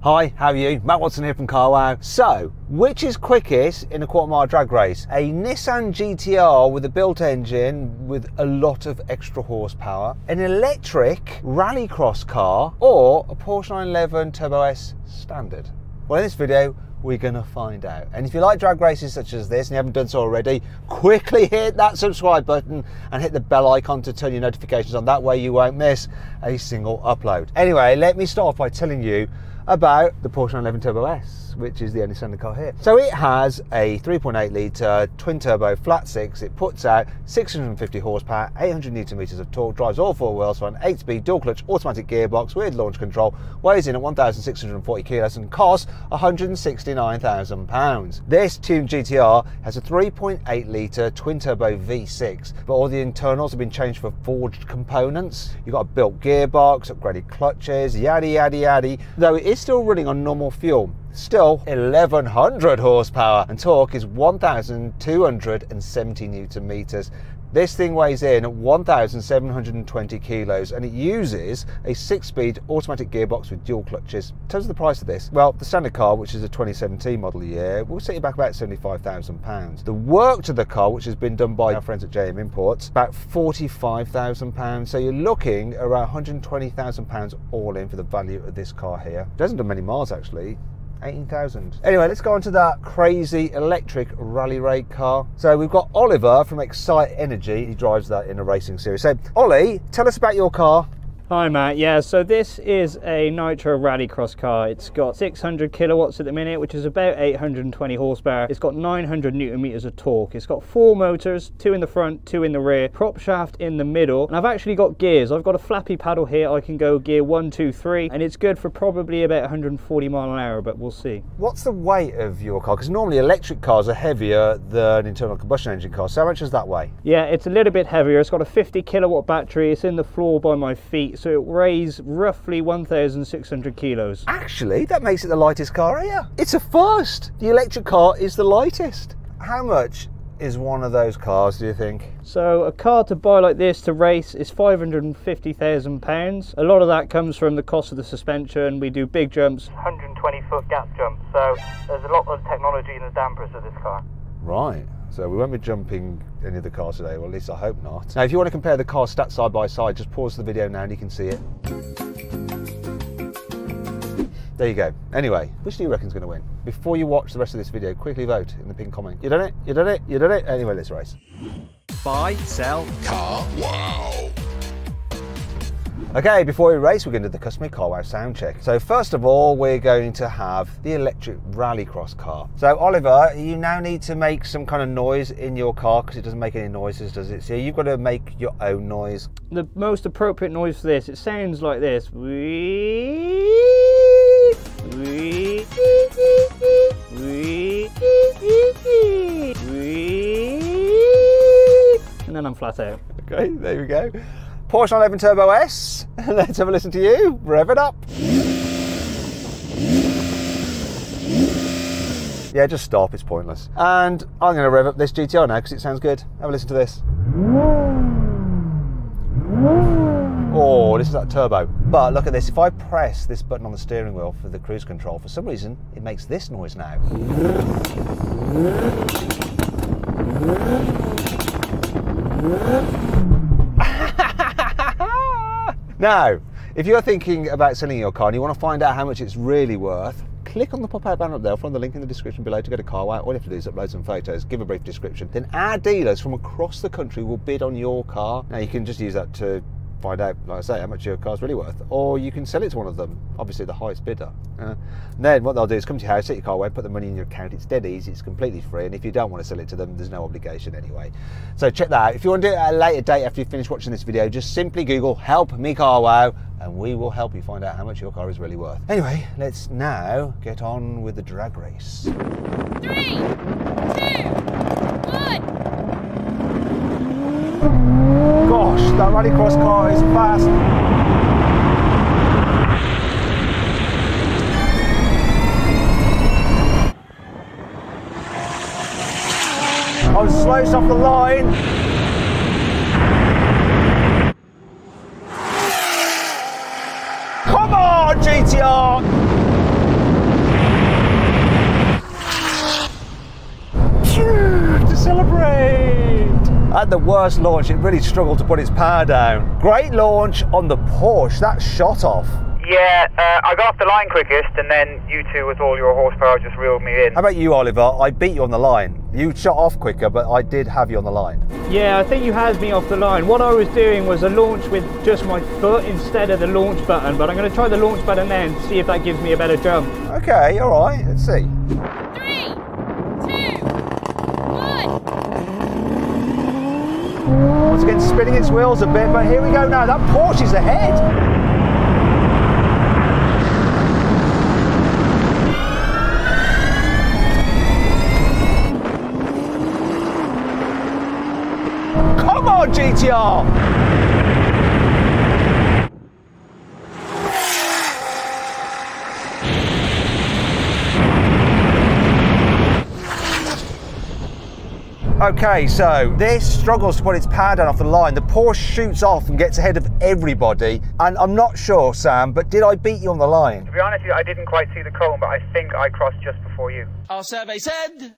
Hi, how are you? Matt Watson here from CarWow. So, which is quickest in a quarter-mile drag race? A Nissan GTR with a built engine with a lot of extra horsepower, an electric rallycross car, or a Porsche 911 Turbo S Standard? Well, in this video, we're going to find out. And if you like drag races such as this and you haven't done so already, quickly hit that subscribe button and hit the bell icon to turn your notifications on. That way you won't miss a single upload. Anyway, let me start off by telling you about the Porsche 911 Turbo S, which is the only standard car here. So it has a 3.8 litre twin turbo flat six. It puts out 650 horsepower, 800 newton meters of torque, drives all four wheels on 8-speed dual clutch automatic gearbox with launch control, weighs in at 1,640 kilos and costs £169,000. This tuned GTR has a 3.8 litre twin turbo V6, but all the internals have been changed for forged components. You've got a built gearbox, upgraded clutches, yada yada yada, though it is still running on normal fuel. Still 1100 horsepower and torque is 1,270 newton meters. This thing weighs in at 1,720 kilos and it uses a 6-speed automatic gearbox with dual clutches. In terms of the price of this, well, the standard car, which is a 2017 model year, will set you back about £75,000. The work to the car, which has been done by our friends at JM Imports, about £45,000. So you're looking around £120,000 all in for the value of this car here. It hasn't done many miles actually. 18,000. Anyway, let's go on to that crazy electric rally raid car. So we've got Oliver from Excite Energy. He drives that in a racing series. So Ollie, tell us about your car. Hi Matt, yeah, so this is a Nitro Rallycross car. It's got 600 kilowatts at the minute, which is about 820 horsepower. It's got 900 newton meters of torque. It's got 4 motors, 2 in the front, 2 in the rear, prop shaft in the middle, and I've actually got gears. I've got a flappy paddle here. I can go gear 1, 2, 3, and it's good for probably about 140 mile an hour, but we'll see. What's the weight of your car? Because normally electric cars are heavier than internal combustion engine cars. So how much is that weigh? Yeah, it's a little bit heavier. It's got a 50 kilowatt battery. It's in the floor by my feet. So it weighs roughly 1,600 kilos. Actually, that makes it the lightest car here. It's a first. The electric car is the lightest. How much is one of those cars, do you think? So a car to buy like this to race is £550,000. A lot of that comes from the cost of the suspension. We do big jumps, 120-foot gap jumps. So there's a lot of technology in the dampers of this car. Right. So we won't be jumping any of the cars today, well at least I hope not. Now if you want to compare the car stats side by side, just pause the video now and you can see it. There you go. Anyway, which do you reckon's going to win? Before you watch the rest of this video, quickly vote in the pinned comment. You done it? You done it? You done it? Anyway, let's race. Buy, sell, car, wow. Okay, before we race, we're going to do the customary CarWow sound check. So first of all, we're going to have the electric rallycross car. So Oliver, you now need to make some kind of noise in your car because it doesn't make any noises, does it? So you've got to make your own noise. The most appropriate noise for this, it sounds like this. And then I'm flat out. Okay, there we go. Porsche 911 Turbo S. Let's have a listen to you. Rev it up. Yeah, just stop, it's pointless. And I'm going to rev up this GTR now because it sounds good. Have a listen to this. Oh, this is that turbo. But look at this, if I press this button on the steering wheel for the cruise control, for some reason, it makes this noise now. Now, if you're thinking about selling your car and you want to find out how much it's really worth, click on the pop-out banner up there, find the link in the description below to go to CarWow. All you have to do is upload some photos, give a brief description, then our dealers from across the country will bid on your car. Now you can just use that to find out, like I say, how much your car's really worth, or you can sell it to one of them, obviously the highest bidder. Then what they'll do is come to your house, set your car away, put the money in your account. It's dead easy, it's completely free, and if you don't want to sell it to them, there's no obligation anyway. So check that out. If you want to do it at a later date after you've finished watching this video, just simply Google "Help Me CarWow" and we will help you find out how much your car is really worth. Anyway, let's now get on with the drag race. 3, 2, 1. Gosh, that rallycross car is fast. I was slow off the line. Come on, GTR! At the worst launch, it really struggled to put its power down. Great launch on the Porsche. That shot off. Yeah, I got off the line quickest, and then you two with all your horsepower just reeled me in. How about you, Oliver? I beat you on the line. You shot off quicker, but I did have you on the line. Yeah, I think you had me off the line. What I was doing was a launch with just my foot instead of the launch button, but I'm going to try the launch button then, see if that gives me a better jump. Okay, all right, let's see. 3, 2, 1. Once again, spinning its wheels a bit, but here we go now. That Porsche is ahead. Come on, GTR! Okay, so this struggles to put its power down off the line. The Porsche shoots off and gets ahead of everybody. And I'm not sure, Sam, but did I beat you on the line? To be honest with you, I didn't quite see the cone, but I think I crossed just before you. Our survey said...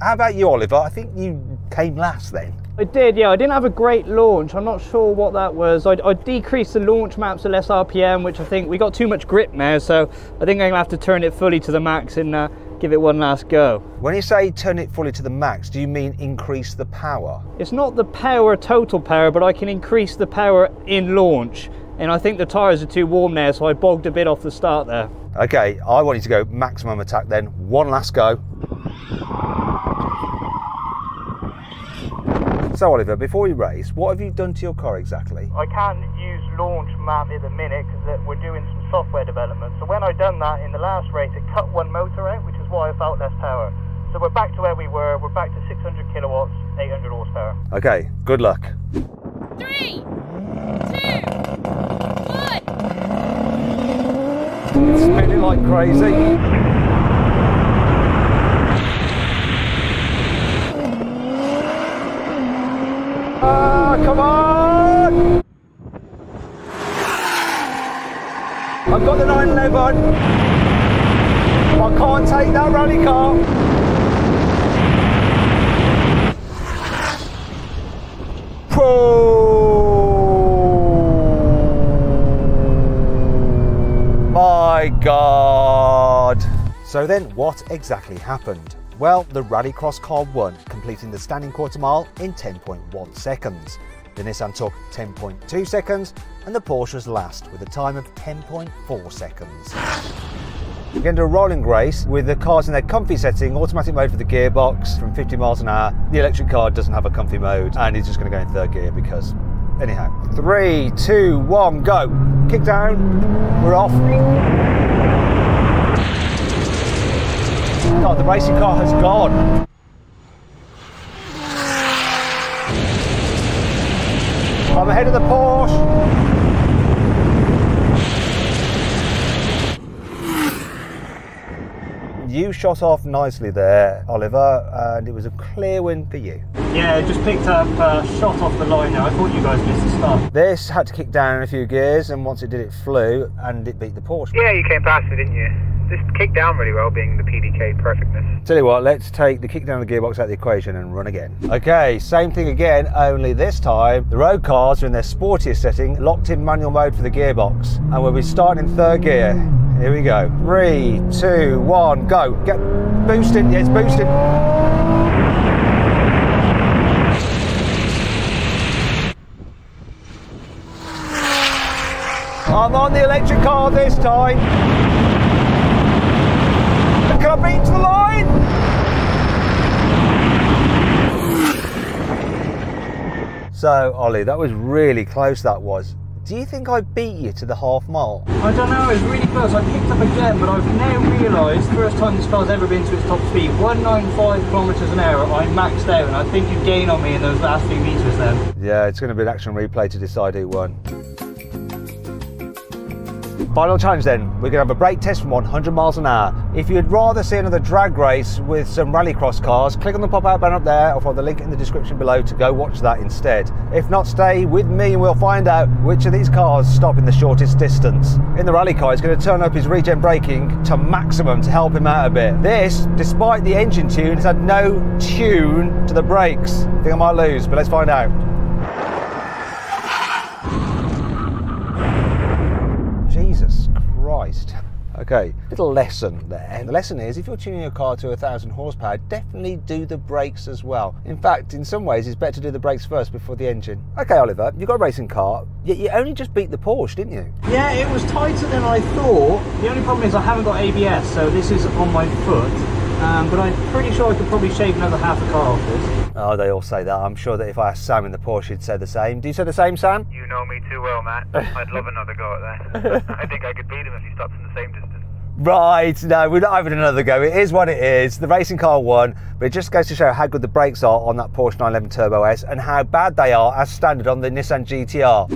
How about you, Oliver? I think you came last then. I did, yeah. I didn't have a great launch. I'm not sure what that was. I decreased the launch maps to less RPM, which I think we got too much grip now, so I think I'm gonna have to turn it fully to the max and give it one last go. When you say turn it fully to the max, do you mean increase the power? It's not the power, total power, but I can increase the power in launch. And I think the tyres are too warm now, so I bogged a bit off the start there. Okay, I want you to go maximum attack then. One last go. So Oliver, before we race, what have you done to your car exactly? I can't use launch map at the minute because we're doing some software development. So when I done that in the last race, it cut one motor out, which is why I felt less power. So we're back to where we were. We're back to 600 kilowatts, 800 horsepower. Okay, good luck. 3, 2, 1. It's spinning like crazy. Come on! I've got the 911. I can't take that rally car. Oh my God. So then what exactly happened? Well, the Rallycross car won, completing the standing quarter mile in 10.1 seconds. The Nissan took 10.2 seconds, and the Porsche was last with a time of 10.4 seconds. We're going to do a rolling race with the cars in their comfy setting, automatic mode for the gearbox from 50 miles an hour. The electric car doesn't have a comfy mode, and it's just going to go in third gear because, anyhow. 3, 2, 1, go. Kick down, we're off. Oh, the racing car has gone. I'm ahead of the Porsche. You shot off nicely there, Oliver, and it was a clear win for you. Yeah, it just picked up, shot off the line now. I thought you guys missed the start. This had to kick down in a few gears, and once it did, it flew, and it beat the Porsche. Yeah, you came past me, didn't you? This kicked down really well, being the PDK perfectness. Tell you what, let's take the kick down of the gearbox out of the equation and run again. Okay, same thing again, only this time the road cars are in their sportiest setting, locked in manual mode for the gearbox, and we'll be starting in third gear. Here we go. 3, 2, 1, go. Get boosted. Yeah, it's boosted. I'm on the electric car this time. Can I beat to the line? So, Ollie, that was really close, that was. Do you think I beat you to the half mile? I don't know, it was really close. I picked up again, but I've now realised, first time this car's ever been to its top speed, 195 kilometres an hour, I maxed out, and I think you gained on me in those last few metres then. Yeah, it's going to be an action replay to decide who won. Final challenge then, we're going to have a brake test from 100 miles an hour. If you'd rather see another drag race with some rallycross cars, click on the pop-out banner up there or follow the link in the description below to go watch that instead. If not, stay with me and we'll find out which of these cars stop in the shortest distance. In the rally car, he's going to turn up his regen braking to maximum to help him out a bit. This, despite the engine tune, has had no tune to the brakes. I think I might lose, but let's find out. Jesus Christ. Okay, little lesson there. The lesson is, if you're tuning your car to 1,000 horsepower, definitely do the brakes as well. In fact, in some ways, it's better to do the brakes first before the engine. Okay, Oliver, you've got a racing car, yet you only just beat the Porsche, didn't you? Yeah, it was tighter than I thought. The only problem is I haven't got ABS, so this is on my foot. But I'm pretty sure I could probably shave another half a car off this. Oh, they all say that. I'm sure that if I asked Sam in the Porsche, he'd say the same. Do you say the same, Sam? You know me too well, Matt. I'd love another go at that. I think I could beat him if he stops in the same distance. Right, no, we're not having another go. It is what it is. The racing car won, but it just goes to show how good the brakes are on that Porsche 911 Turbo S and how bad they are as standard on the Nissan GTR.